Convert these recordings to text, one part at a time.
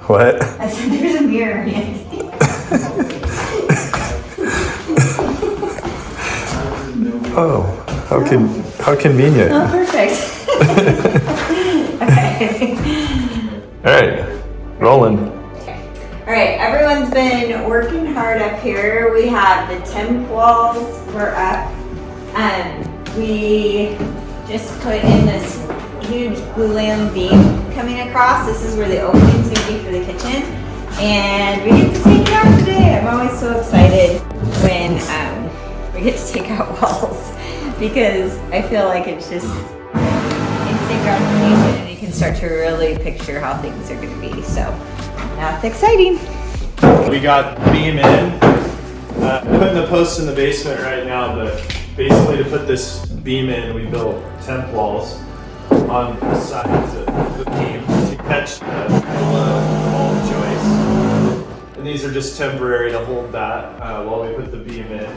What? I said there's a mirror, Andy. Oh, how convenient. Oh, perfect. Okay. All right, rolling. All right, everyone's been working hard up here. We have the temp walls, we're up. We just put in this huge glulam beam coming across. This is where the opening's gonna be for the kitchen. And we get to take it out today. I'm always so excited when we get to take out walls because I feel like it's just instant gratification and you can start to really picture how things are gonna be. So that's exciting. We got the beam in. Putting the posts in the basement right now, but basically to put this beam in, we built temp walls on the sides of the beam to catch the wall joists. And these are just temporary to hold that while we put the beam in.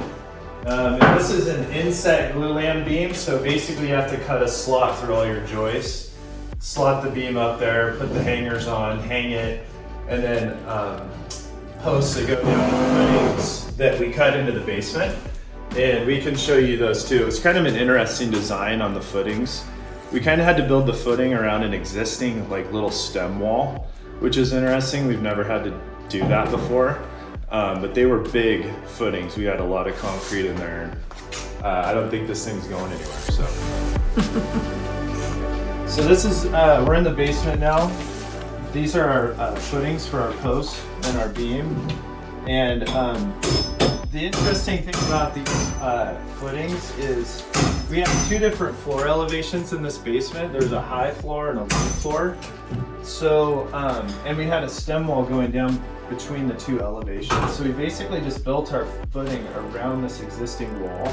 And this is an inset glulam beam, so basically you have to cut a slot through all your joists, slot the beam up there, put the hangers on, hang it, and then posts that go down the footings that we cut into the basement. And we can show you those too. It's kind of an interesting design on the footings. We kind of had to build the footing around an existing like little stem wall, which is interesting. We've never had to do that before, but they were big footings. We had a lot of concrete in there. I don't think this thing's going anywhere, so. So this is, we're in the basement now. These are our footings for our posts and our beam. And the interesting thing about these footings is we have two different floor elevations in this basement. There's a high floor and a low floor. So, and we had a stem wall going down between the two elevations. So we basically just built our footing around this existing wall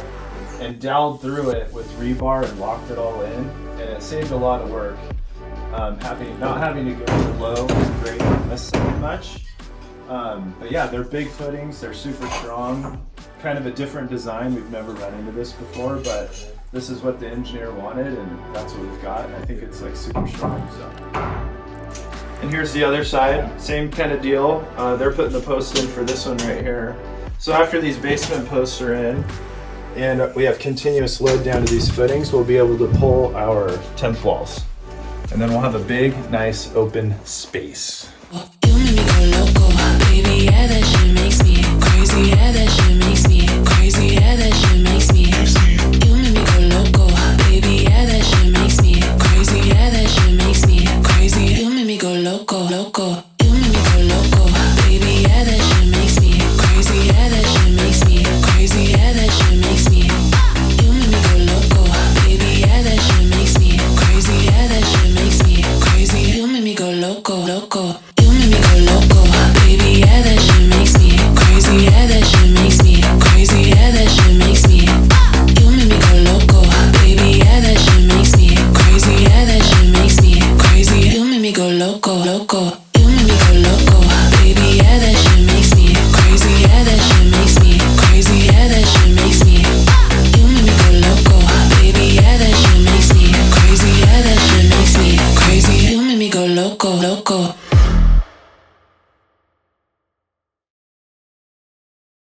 and doweled through it with rebar and locked it all in. And it saved a lot of work. Not having to go low and grade on this side much. But yeah, they're big footings, they're super strong, kind of a different design. We've never run into this before, but this is what the engineer wanted and that's what we've got. And I think it's like super strong, so. And here's the other side, same kind of deal. They're putting the post in for this one right here. So after these basement posts are in and we have continuous load down to these footings, we'll be able to pull our temp walls. And then we'll have a big, nice open space. You make me go loco, baby, yeah, that shit makes me crazy, yeah, that shit makes me crazy, yeah, that shit makes me. You make me go loco, baby, yeah, that shit makes me crazy, yeah, that shit makes me crazy. You make me go loco, loco. You make me go loco, baby, yeah, that shit